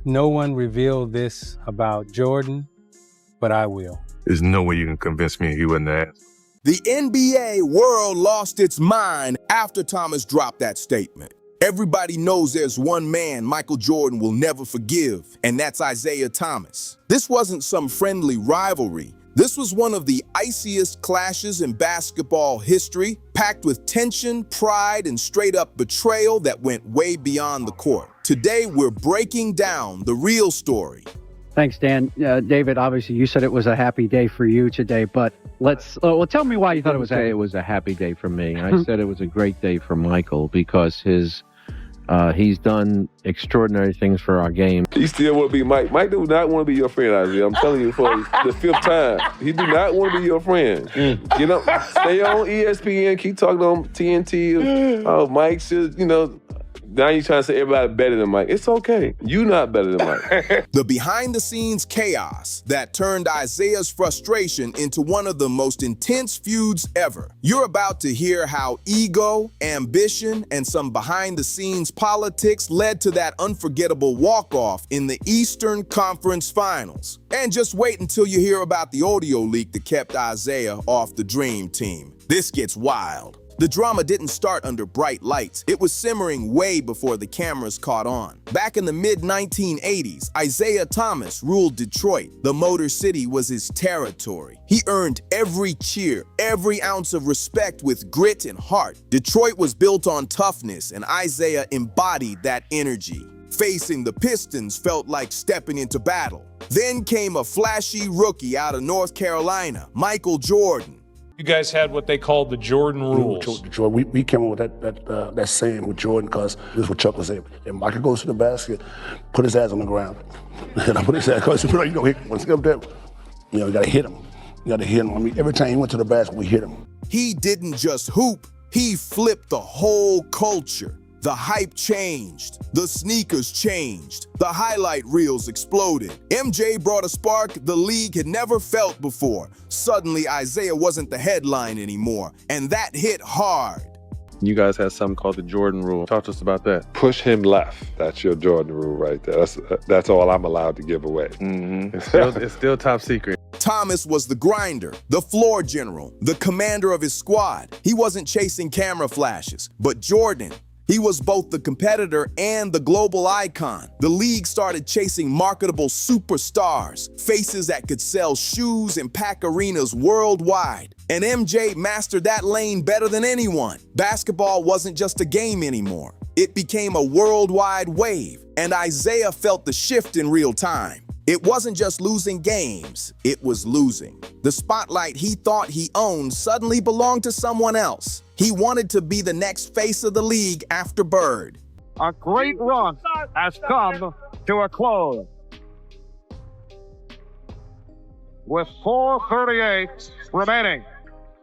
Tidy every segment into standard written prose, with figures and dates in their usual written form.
No one revealed this about Jordan, but I will. There's no way you can convince me he wasn't the ass. The NBA world lost its mind after Thomas dropped that statement. Everybody knows there's one man Michael Jordan will never forgive, and that's Isiah Thomas. This wasn't some friendly rivalry. This was one of the iciest clashes in basketball history, packed with tension, pride, and straight-up betrayal that went way beyond the court. Today, we're breaking down the real story. Thanks, Dan. David, obviously you said it was a happy day for you today, but tell me why you thought it was a happy day for me. I said it was a great day for Michael because he's done extraordinary things for our game. He still want to be Mike. Mike do not want to be your friend, Isaiah. I'm telling you for the fifth time. He do not want to be your friend. You know, stay on ESPN, keep talking on TNT. Oh, Mike should, now you're trying to say everybody better than Mike. It's okay. You not better than Mike. The behind-the-scenes chaos that turned Isaiah's frustration into one of the most intense feuds ever. You're about to hear how ego, ambition, and some behind-the-scenes politics led to that unforgettable walk-off in the Eastern Conference Finals. And just wait until you hear about the audio leak that kept Isaiah off the Dream Team. This gets wild. The drama didn't start under bright lights. It was simmering way before the cameras caught on. Back in the mid-1980s, Isiah Thomas ruled Detroit. The Motor City was his territory. He earned every cheer, every ounce of respect with grit and heart. Detroit was built on toughness, and Isiah embodied that energy. Facing the Pistons felt like stepping into battle. Then came a flashy rookie out of North Carolina, Michael Jordan. You guys had what they called the Jordan rules. We came up with that saying with Jordan because this is what Chuck was saying. If Michael goes to the basket, put his ass on the ground. Put his ass, because once he up there, you got to hit him. You got to hit him. I mean, every time he went to the basket, we hit him. He didn't just hoop, he flipped the whole culture. The hype changed, the sneakers changed, the highlight reels exploded. MJ brought a spark the league had never felt before. Suddenly, Isiah wasn't the headline anymore, and that hit hard. You guys had something called the Jordan rule. Talk to us about that. Push him left. That's your Jordan rule right there. That's all I'm allowed to give away. It's still top secret. Thomas was the grinder, the floor general, the commander of his squad. He wasn't chasing camera flashes, but Jordan, he was both the competitor and the global icon. The league started chasing marketable superstars, faces that could sell shoes and pack arenas worldwide. And MJ mastered that lane better than anyone. Basketball wasn't just a game anymore. It became a worldwide wave, and Isiah felt the shift in real time. It wasn't just losing games, it was losing. The spotlight he thought he owned suddenly belonged to someone else. He wanted to be the next face of the league after Bird. A great run has come to a close. With 4:38 remaining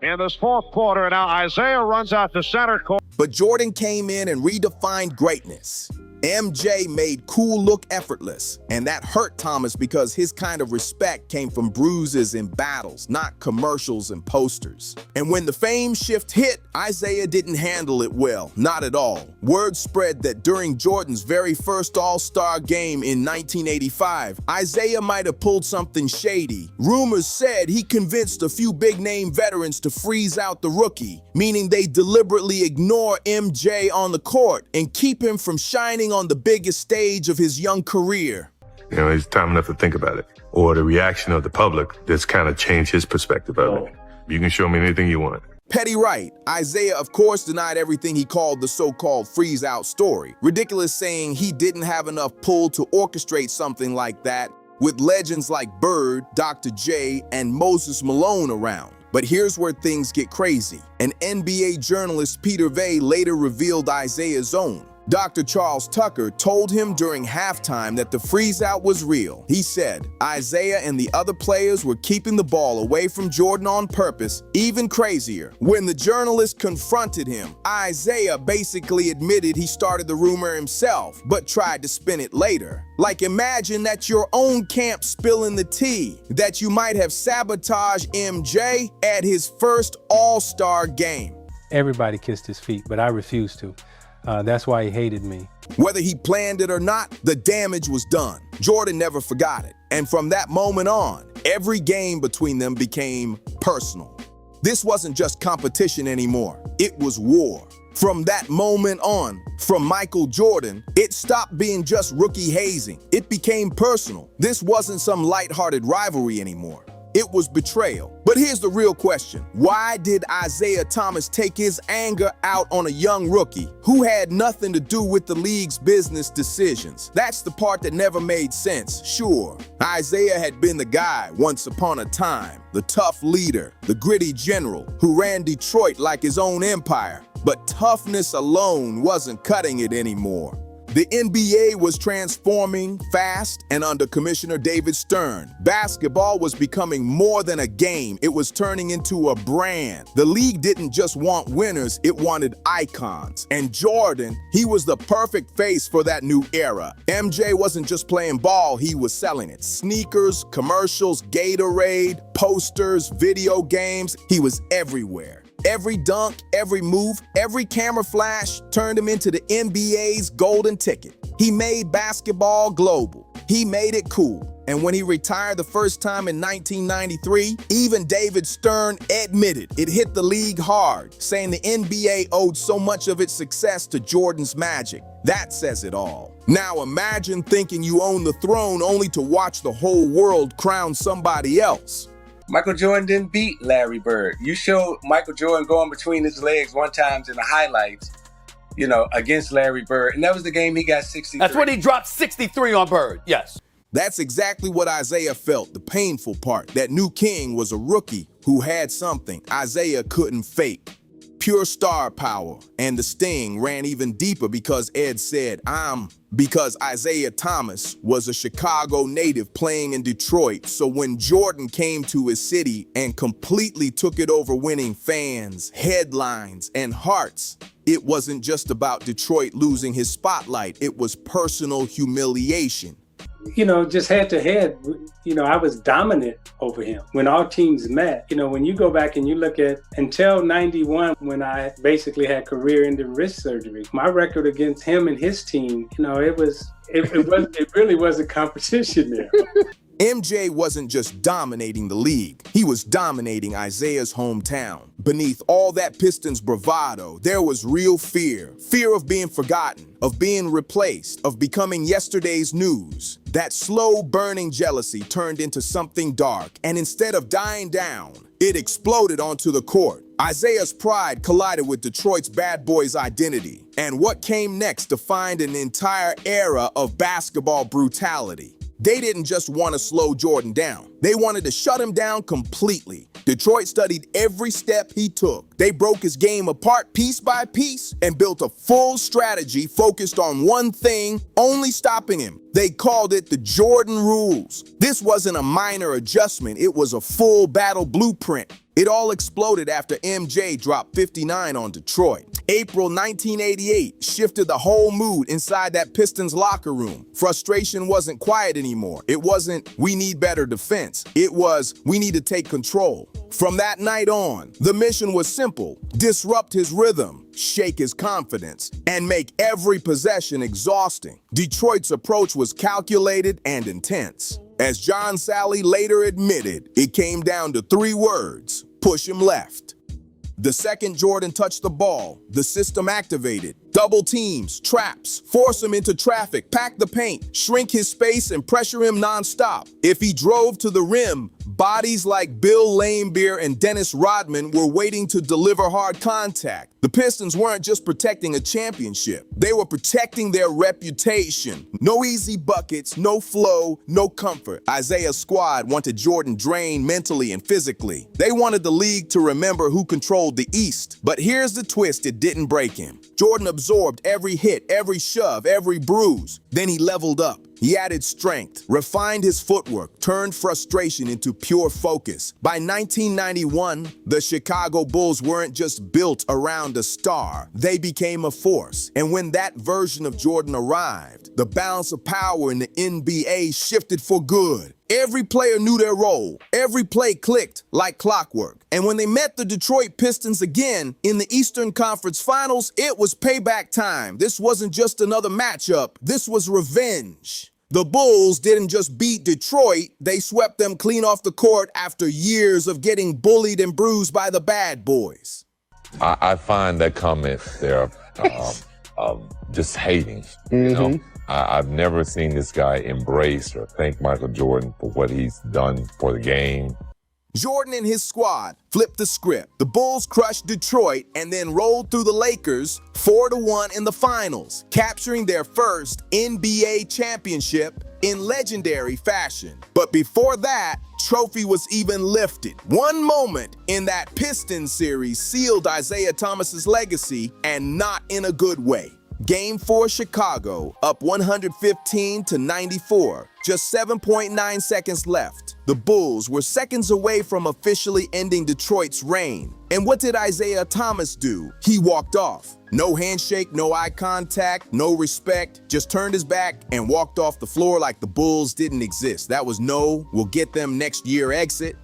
in this fourth quarter, now Isiah runs out to center court. But Jordan came in and redefined greatness. MJ made cool look effortless, and that hurt Thomas because his kind of respect came from bruises and battles, not commercials and posters. And when the fame shift hit, Isiah didn't handle it well, not at all. Word spread that during Jordan's very first All-Star game in 1985, Isiah might have pulled something shady. Rumors said he convinced a few big-name veterans to freeze out the rookie, meaning they deliberately ignore MJ on the court and keep him from shining on the biggest stage of his young career. It's time enough to think about it. Or the reaction of the public that's kind of changed his perspective of it. You can show me anything you want. Petty right. Isiah, of course, denied everything he called the so-called freeze-out story. Ridiculous, saying he didn't have enough pull to orchestrate something like that with legends like Bird, Dr. J, and Moses Malone around. But here's where things get crazy. An NBA journalist, Prevail, later revealed Isiah's own. Dr. Charles Tucker told him during halftime that the freeze-out was real. He said Isiah and the other players were keeping the ball away from Jordan on purpose. Even crazier, when the journalist confronted him, Isiah basically admitted he started the rumor himself, but tried to spin it later. Like, imagine that your own camp spilling the tea, that you might have sabotaged MJ at his first All-Star game. Everybody kissed his feet, but I refused to. That's why he hated me. Whether he planned it or not, the damage was done. Jordan never forgot it. And from that moment on, every game between them became personal. This wasn't just competition anymore. It was war. From that moment on, from Michael Jordan, it stopped being just rookie hazing. It became personal. This wasn't some lighthearted rivalry anymore. It was betrayal. But here's the real question. Why did Isiah Thomas take his anger out on a young rookie who had nothing to do with the league's business decisions? That's the part that never made sense. Sure, Isiah had been the guy once upon a time, the tough leader, the gritty general who ran Detroit like his own empire. But toughness alone wasn't cutting it anymore. The NBA was transforming fast, and under Commissioner David Stern, basketball was becoming more than a game. It was turning into a brand. The league didn't just want winners, it wanted icons. And Jordan, he was the perfect face for that new era. MJ wasn't just playing ball, he was selling it. Sneakers, commercials, Gatorade, posters, video games, he was everywhere. Every dunk, every move, every camera flash turned him into the NBA's golden ticket. He made basketball global. He made it cool. And when he retired the first time in 1993, even David Stern admitted it hit the league hard, saying the NBA owed so much of its success to Jordan's magic. That says it all. Now imagine thinking you own the throne only to watch the whole world crown somebody else. Michael Jordan didn't beat Larry Bird. You showed Michael Jordan going between his legs one time in the highlights, against Larry Bird. And that was the game he got 63. That's when he dropped 63 on Bird, yes. That's exactly what Isiah felt, the painful part. That new king was a rookie who had something Isiah couldn't fake. Pure star power, and the sting ran even deeper because Ed said, because Isiah Thomas was a Chicago native playing in Detroit. So when Jordan came to his city and completely took it over, winning fans, headlines, and hearts, it wasn't just about Detroit losing his spotlight. It was personal humiliation. Just head to head, I was dominant over him. When our teams met, when you go back and you look at until 91, when I basically had career-ending wrist surgery, my record against him and his team, it really was a competition there. MJ wasn't just dominating the league, he was dominating Isiah's hometown. Beneath all that Pistons bravado, there was real fear. Fear of being forgotten, of being replaced, of becoming yesterday's news. That slow burning jealousy turned into something dark, and instead of dying down, it exploded onto the court. Isiah's pride collided with Detroit's bad boy's identity. And what came next defined an entire era of basketball brutality. They didn't just want to slow Jordan down. They wanted to shut him down completely. Detroit studied every step he took. They broke his game apart piece by piece and built a full strategy focused on one thing, only stopping him. They called it the Jordan rules. This wasn't a minor adjustment, it was a full battle blueprint. It all exploded after MJ dropped 59 on Detroit. April 1988 shifted the whole mood inside that Pistons locker room. Frustration wasn't quiet anymore. It wasn't, we need better defense. It was, we need to take control. From that night on, the mission was simple: disrupt his rhythm, shake his confidence, and make every possession exhausting. Detroit's approach was calculated and intense. As John Sally later admitted, it came down to 3 words: push him left. The second Jordan touched the ball, the system activated. Double teams, traps, force him into traffic, pack the paint, shrink his space, and pressure him nonstop. If he drove to the rim, bodies like Bill Laimbeer and Dennis Rodman were waiting to deliver hard contact. The Pistons weren't just protecting a championship. They were protecting their reputation. No easy buckets, no flow, no comfort. Isiah's squad wanted Jordan drained mentally and physically. They wanted the league to remember who controlled the East. But here's the twist: it didn't break him. Jordan absorbed every hit, every shove, every bruise. Then he leveled up. He added strength, refined his footwork, turned frustration into pure focus. By 1991, the Chicago Bulls weren't just built around a star. They became a force. And when that version of Jordan arrived, the balance of power in the NBA shifted for good. Every player knew their role. Every play clicked like clockwork. And when they met the Detroit Pistons again in the Eastern Conference Finals, it was payback time. This wasn't just another matchup. This was revenge. The Bulls didn't just beat Detroit, they swept them clean off the court after years of getting bullied and bruised by the bad boys. I find that comment there just hating, you know? I've never seen this guy embrace or thank Michael Jordan for what he's done for the game. Jordan and his squad flipped the script. The Bulls crushed Detroit and then rolled through the Lakers 4-1 in the finals, capturing their first NBA championship in legendary fashion. But before that trophy was even lifted, one moment in that Pistons series sealed Isaiah Thomas's legacy, and not in a good way. Game 4 Chicago, up 115-94. Just 7.9 seconds left. The Bulls were seconds away from officially ending Detroit's reign. And what did Isaiah Thomas do? He walked off. No handshake, no eye contact, no respect. Just turned his back and walked off the floor like the Bulls didn't exist. That was no, we'll get them next year exit.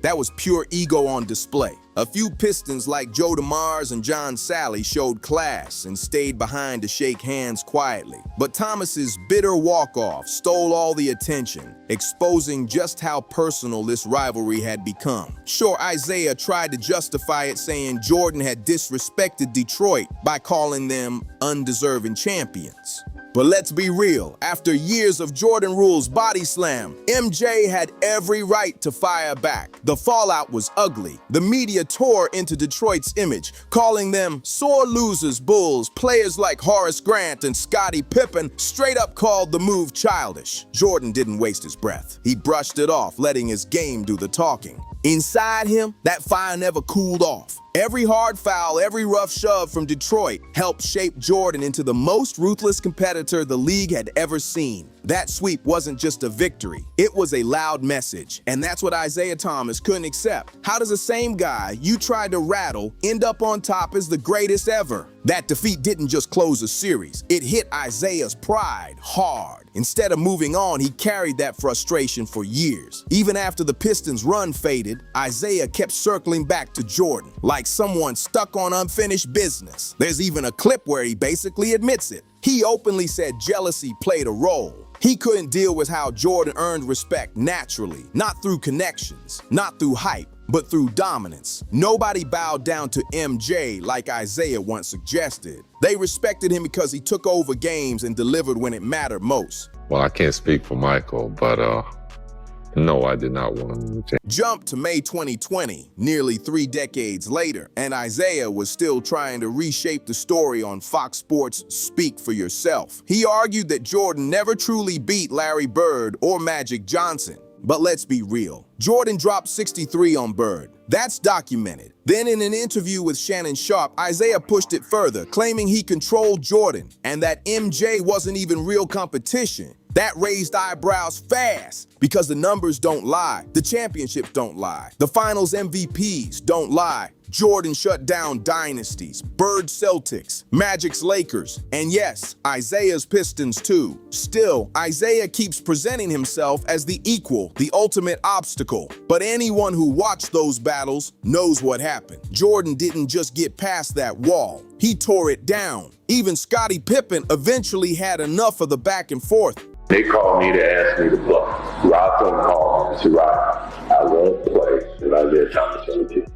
That was pure ego on display. A few Pistons like Joe DeMars and John Sally showed class and stayed behind to shake hands quietly. But Thomas's bitter walk-off stole all the attention, exposing just how personal this rivalry had become. Sure, Isaiah tried to justify it, saying Jordan had disrespected Detroit by calling them undeserving champions. But let's be real, after years of Jordan Rule's body slam, MJ had every right to fire back. The fallout was ugly. The media tore into Detroit's image, calling them sore losers Bulls. Players like Horace Grant and Scottie Pippen straight up called the move childish. Jordan didn't waste his breath. He brushed it off, letting his game do the talking. Inside him, that fire never cooled off. Every hard foul, every rough shove from Detroit helped shape Jordan into the most ruthless competitor the league had ever seen. That sweep wasn't just a victory, it was a loud message. And that's what Isaiah Thomas couldn't accept. How does the same guy you tried to rattle end up on top as the greatest ever? That defeat didn't just close a series, it hit Isaiah's pride hard. Instead of moving on, he carried that frustration for years. Even after the Pistons' run faded, Isaiah kept circling back to Jordan, like someone stuck on unfinished business. There's even a clip where he basically admits it. He openly said jealousy played a role. He couldn't deal with how Jordan earned respect naturally, not through connections, not through hype, but through dominance. Nobody bowed down to MJ like Isaiah once suggested. They respected him because he took over games and delivered when it mattered most. Well, I can't speak for Michael, but no, I did not want him to change. Jump to May 2020, nearly 3 decades later, and Isaiah was still trying to reshape the story on Fox Sports' Speak for Yourself. He argued that Jordan never truly beat Larry Bird or Magic Johnson. But let's be real. Jordan dropped 63 on Bird. That's documented. Then in an interview with Shannon Sharpe, Isaiah pushed it further, claiming he controlled Jordan and that MJ wasn't even real competition. That raised eyebrows fast because the numbers don't lie. The championships don't lie. The finals MVPs don't lie. Jordan shut down dynasties, Bird Celtics, Magic's Lakers, and yes, Isaiah's Pistons too. Still, Isaiah keeps presenting himself as the equal, the ultimate obstacle. But anyone who watched those battles knows what happened. Jordan didn't just get past that wall, he tore it down. Even Scottie Pippen eventually had enough of the back and forth. They called me to ask me to play. Rod Thornton called me and said, Rod, I won't play and Isaiah Thomas on the team.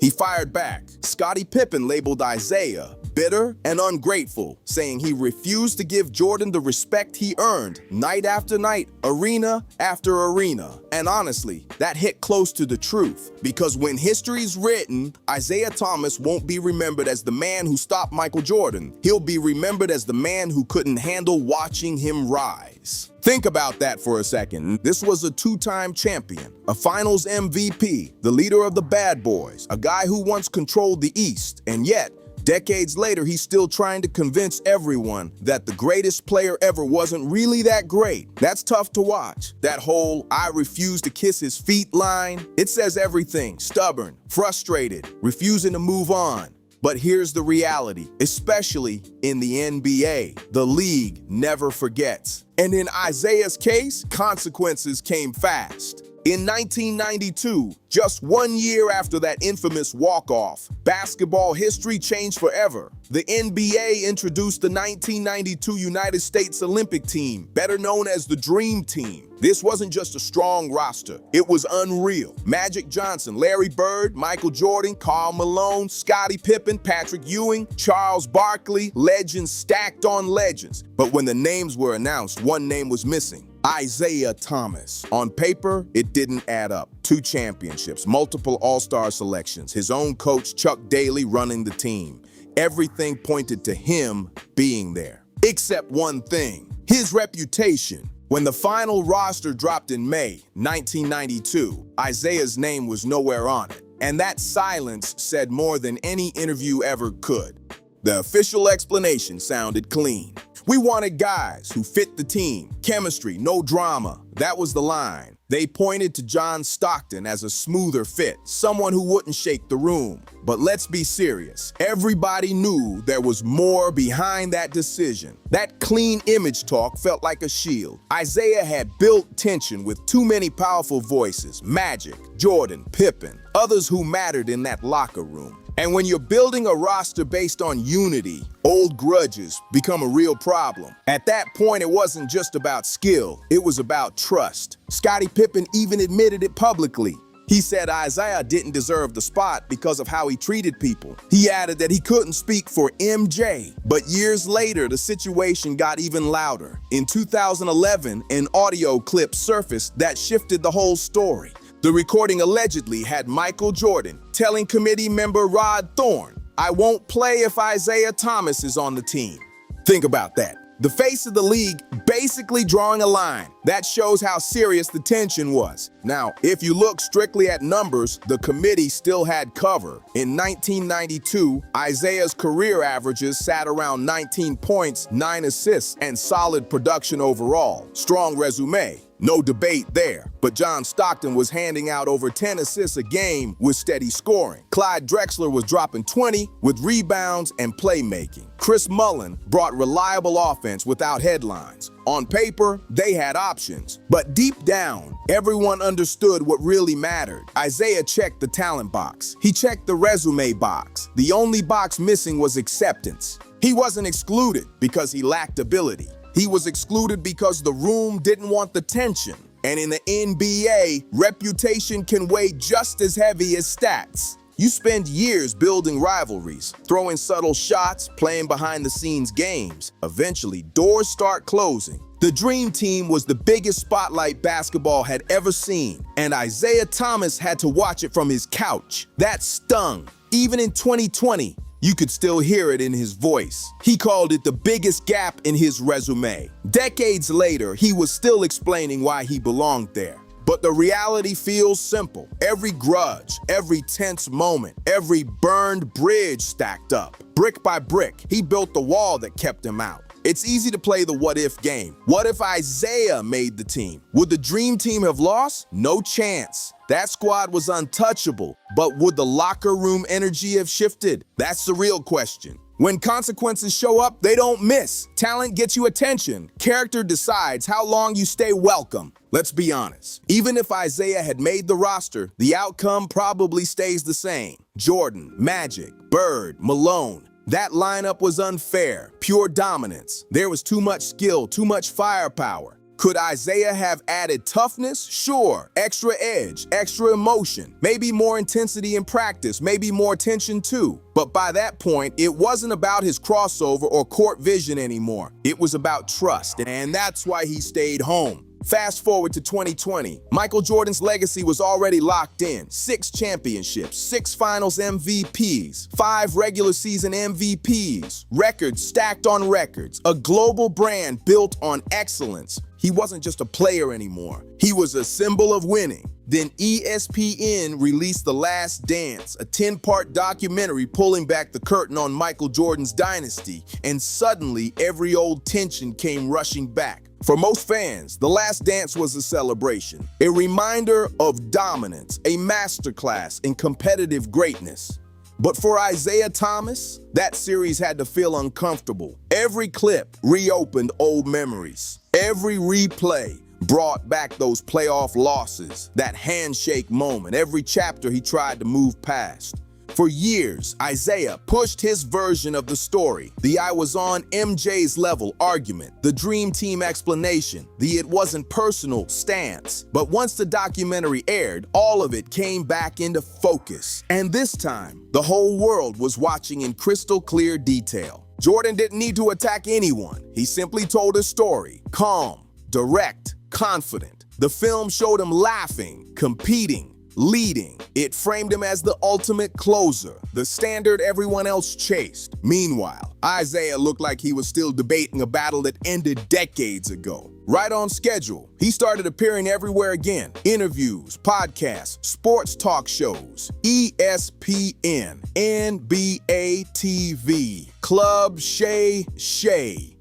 He fired back. Scottie Pippen labeled Isaiah bitter and ungrateful, saying he refused to give Jordan the respect he earned night after night, arena after arena. And honestly, that hit close to the truth, because when history's written, Isaiah Thomas won't be remembered as the man who stopped Michael Jordan. He'll be remembered as the man who couldn't handle watching him rise. Think about that for a second. This was a 2-time champion, a finals MVP, the leader of the bad boys, a guy who once controlled the East, and yet, decades later, he's still trying to convince everyone that the greatest player ever wasn't really that great. That's tough to watch. That whole "I refuse to kiss his feet" line, it says everything. Stubborn, frustrated, refusing to move on. But here's the reality, especially in the NBA, the league never forgets. And in Isaiah's case, consequences came fast. In 1992, just 1 year after that infamous walk-off, basketball history changed forever. The NBA introduced the 1992 United States Olympic team, better known as the Dream Team. This wasn't just a strong roster, it was unreal. Magic Johnson, Larry Bird, Michael Jordan, Karl Malone, Scottie Pippen, Patrick Ewing, Charles Barkley, legends stacked on legends. But when the names were announced, one name was missing. Isiah Thomas. On paper, it didn't add up. 2 championships, multiple All-Star selections, his own coach Chuck Daly running the team. Everything pointed to him being there. Except one thing, his reputation. When the final roster dropped in May 1992, Isaiah's name was nowhere on it. And that silence said more than any interview ever could. The official explanation sounded clean. We wanted guys who fit the team. Chemistry, no drama. That was the line. They pointed to John Stockton as a smoother fit, someone who wouldn't shake the room. But let's be serious. Everybody knew there was more behind that decision. That clean image talk felt like a shield. Isiah had built tension with too many powerful voices, Magic, Jordan, Pippen, others who mattered in that locker room. And when you're building a roster based on unity, old grudges become a real problem. At that point, it wasn't just about skill, it was about trust. Scottie Pippen even admitted it publicly. He said Isiah didn't deserve the spot because of how he treated people. He added that he couldn't speak for MJ. But years later, the situation got even louder. In 2011, an audio clip surfaced that shifted the whole story. The recording allegedly had Michael Jordan telling committee member Rod Thorne, "I won't play if Isiah Thomas is on the team." Think about that. The face of the league basically drawing a line. That shows how serious the tension was. Now, if you look strictly at numbers, the committee still had cover. In 1992, Isiah's career averages sat around 19 points, 9 assists, and solid production overall. Strong resume. No debate there. But John Stockton was handing out over 10 assists a game with steady scoring. Clyde Drexler was dropping 20 with rebounds and playmaking. Chris Mullin brought reliable offense without headlines. On paper, they had options. But deep down, everyone understood what really mattered. Isiah checked the talent box. He checked the resume box. The only box missing was acceptance. He wasn't excluded because he lacked ability. He was excluded because the room didn't want the tension. And in the NBA, reputation can weigh just as heavy as stats. You spend years building rivalries, throwing subtle shots, playing behind-the-scenes games. Eventually, doors start closing. The Dream Team was the biggest spotlight basketball had ever seen, and Isiah Thomas had to watch it from his couch. That stung. Even in 2020, you could still hear it in his voice. He called it the biggest gap in his resume. Decades later, he was still explaining why he belonged there. But the reality feels simple. Every grudge, every tense moment, every burned bridge stacked up. Brick by brick, he built the wall that kept him out. It's easy to play the what-if game. What if Isiah made the team? Would the Dream Team have lost? No chance. That squad was untouchable. But would the locker room energy have shifted? That's the real question. When consequences show up, they don't miss. Talent gets you attention. Character decides how long you stay welcome. Let's be honest. Even if Isiah had made the roster, the outcome probably stays the same. Jordan, Magic, Bird, Malone. That lineup was unfair, pure dominance. There was too much skill, too much firepower. Could Isiah have added toughness? Sure. Extra edge, extra emotion, maybe more intensity in practice, maybe more tension too. But by that point, it wasn't about his crossover or court vision anymore. It was about trust, and that's why he stayed home. Fast forward to 2020, Michael Jordan's legacy was already locked in. 6 championships, 6 finals MVPs, 5 regular season MVPs, records stacked on records, a global brand built on excellence. He wasn't just a player anymore. He was a symbol of winning. Then ESPN released The Last Dance, a 10-part documentary pulling back the curtain on Michael Jordan's dynasty, and suddenly every old tension came rushing back. For most fans, The Last Dance was a celebration, a reminder of dominance, a masterclass in competitive greatness. But for Isaiah Thomas, that series had to feel uncomfortable. Every clip reopened old memories. Every replay brought back those playoff losses, that handshake moment, every chapter he tried to move past. For years, Isaiah pushed his version of the story, the I was on MJ's level argument, the dream team explanation, the it wasn't personal stance. But once the documentary aired, all of it came back into focus. And this time, the whole world was watching in crystal clear detail. Jordan didn't need to attack anyone. He simply told his story, calm, direct, confident. The film showed him laughing, competing, leading. It framed him as the ultimate closer, the standard everyone else chased. Meanwhile, Isaiah looked like he was still debating a battle that ended decades ago. Right on schedule, he started appearing everywhere again. Interviews, podcasts, sports talk shows, ESPN, NBA TV, Club Shay,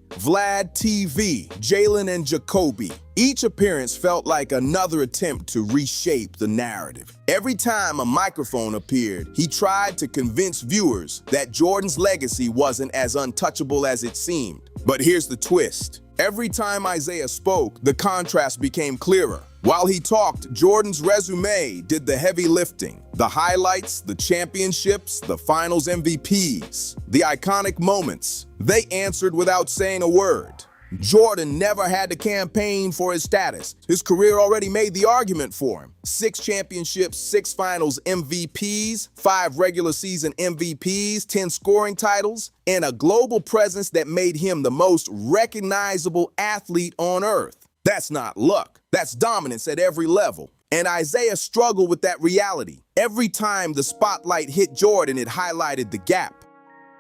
Vlad TV, Jalen and Jacoby. Each appearance felt like another attempt to reshape the narrative. Every time a microphone appeared, he tried to convince viewers that Jordan's legacy wasn't as untouchable as it seemed. But here's the twist. Every time Isaiah spoke, the contrast became clearer. While he talked, Jordan's resume did the heavy lifting. The highlights, the championships, the finals MVPs, the iconic moments. They answered without saying a word. Jordan never had to campaign for his status. His career already made the argument for him. 6 championships, 6 finals MVPs, 5 regular season MVPs, 10 scoring titles, and a global presence that made him the most recognizable athlete on earth. That's not luck. That's dominance at every level. And Isaiah struggled with that reality. Every time the spotlight hit Jordan, it highlighted the gap.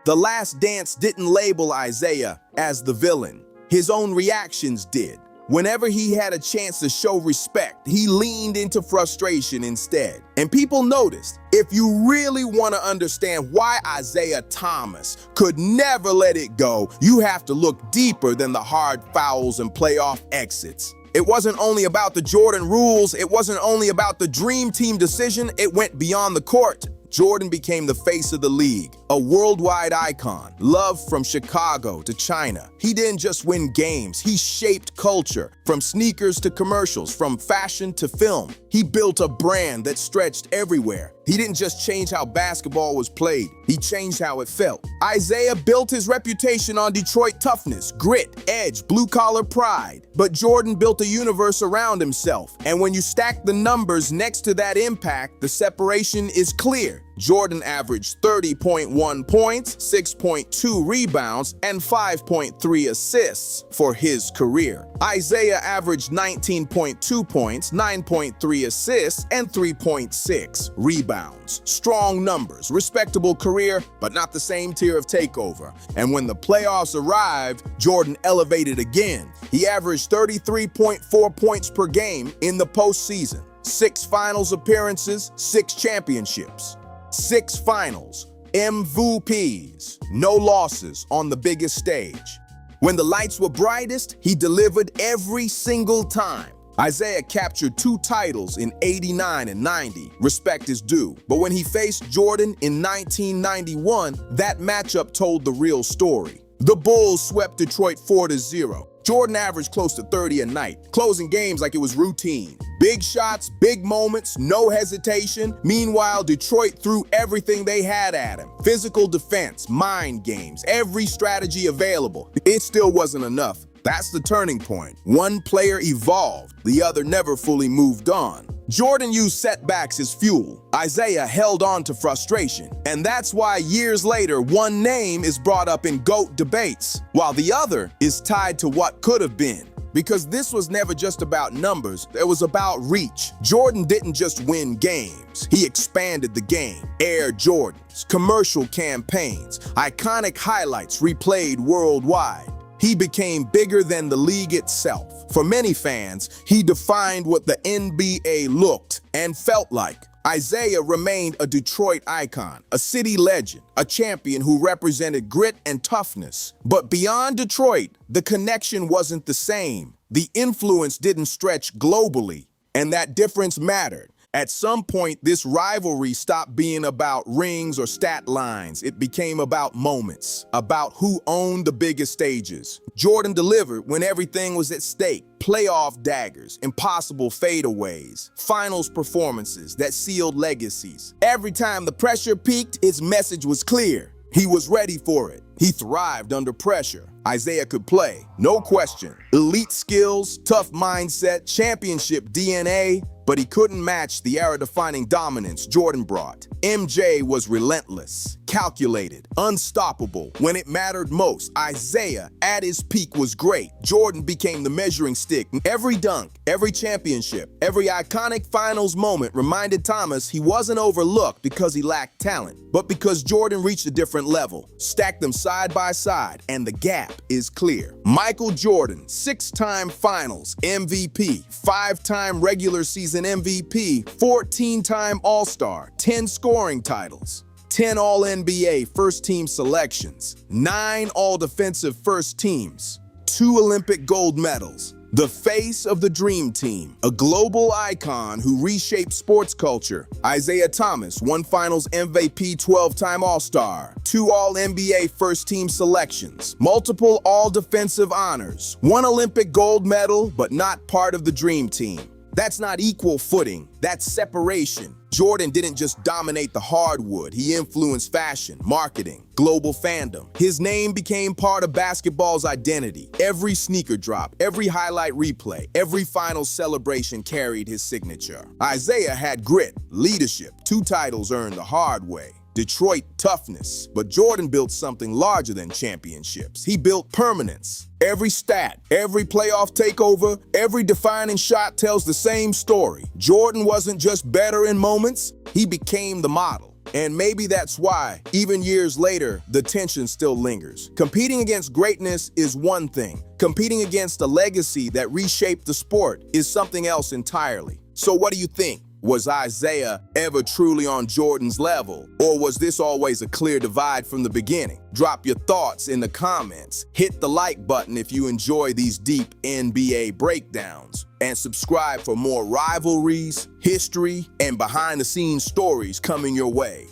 The Last Dance didn't label Isaiah as the villain. His own reactions did. Whenever he had a chance to show respect, he leaned into frustration instead. And people noticed. If you really want to understand why Isaiah Thomas could never let it go, you have to look deeper than the hard fouls and playoff exits. It wasn't only about the Jordan rules, it wasn't only about the dream team decision, it went beyond the court. Jordan became the face of the league, a worldwide icon, loved from Chicago to China. He didn't just win games, he shaped culture, from sneakers to commercials, from fashion to film. He built a brand that stretched everywhere. He didn't just change how basketball was played, he changed how it felt. Isaiah built his reputation on Detroit toughness, grit, edge, blue-collar pride. But Jordan built a universe around himself. And when you stack the numbers next to that impact, the separation is clear. Jordan averaged 30.1 points, 6.2 rebounds, and 5.3 assists for his career. Isaiah averaged 19.2 points, 9.3 assists, and 3.6 rebounds. Strong numbers, respectable career, but not the same tier of takeover. And when the playoffs arrived, Jordan elevated again. He averaged 33.4 points per game in the postseason. 6 finals appearances, 6 championships. 6 finals, MVPs, no losses on the biggest stage. When the lights were brightest, he delivered every single time. Isaiah captured 2 titles in '89 and '90, respect is due. But when he faced Jordan in 1991, that matchup told the real story. The Bulls swept Detroit 4-0. Jordan averaged close to 30 a night, closing games like it was routine. Big shots, big moments, no hesitation. Meanwhile, Detroit threw everything they had at him. Physical defense, mind games, every strategy available. It still wasn't enough. That's the turning point. One player evolved, the other never fully moved on. Jordan used setbacks as fuel. Isaiah held on to frustration. And that's why years later, one name is brought up in GOAT debates, while the other is tied to what could have been. Because this was never just about numbers, it was about reach. Jordan didn't just win games, he expanded the game. Air Jordans, commercial campaigns, iconic highlights replayed worldwide. He became bigger than the league itself. For many fans, he defined what the NBA looked and felt like. Isaiah remained a Detroit icon, a city legend, a champion who represented grit and toughness. But beyond Detroit, the connection wasn't the same. The influence didn't stretch globally, and that difference mattered. At some point, this rivalry stopped being about rings or stat lines. It became about moments, about who owned the biggest stages. Jordan delivered when everything was at stake. Playoff daggers, impossible fadeaways, finals performances that sealed legacies. Every time the pressure peaked, his message was clear. He was ready for it. He thrived under pressure. Isiah could play, no question. Elite skills, tough mindset, championship DNA, but he couldn't match the era-defining dominance Jordan brought. MJ was relentless, calculated, unstoppable. When it mattered most, Isiah, at his peak, was great. Jordan became the measuring stick. Every dunk, every championship, every iconic finals moment reminded Thomas he wasn't overlooked because he lacked talent, but because Jordan reached a different level. Stack them side by side, and the gap is clear. Michael Jordan, 6-time finals MVP, 5-time regular season MVP, 14-time All-Star, 10 scoring titles, 10 All-NBA first-team selections, 9 All-Defensive first teams, 2 Olympic gold medals. The face of the dream team, a global icon who reshaped sports culture. Isiah Thomas, 1 Finals MVP, 12-time All-Star, 2 All-NBA first-team selections, multiple All-Defensive honors, 1 Olympic gold medal, but not part of the dream team. That's not equal footing, that's separation. Jordan didn't just dominate the hardwood, he influenced fashion, marketing, global fandom. His name became part of basketball's identity. Every sneaker drop, every highlight replay, every final celebration carried his signature. Isiah had grit, leadership, 2 titles earned the hard way. Detroit toughness, but Jordan built something larger than championships. He built permanence. Every stat, every playoff takeover, every defining shot tells the same story. Jordan wasn't just better in moments, he became the model. And maybe that's why, even years later, the tension still lingers. Competing against greatness is one thing. Competing against a legacy that reshaped the sport is something else entirely. So what do you think? Was Isiah ever truly on Jordan's level? Or was this always a clear divide from the beginning? Drop your thoughts in the comments. Hit the like button if you enjoy these deep NBA breakdowns. And subscribe for more rivalries, history, and behind-the-scenes stories coming your way.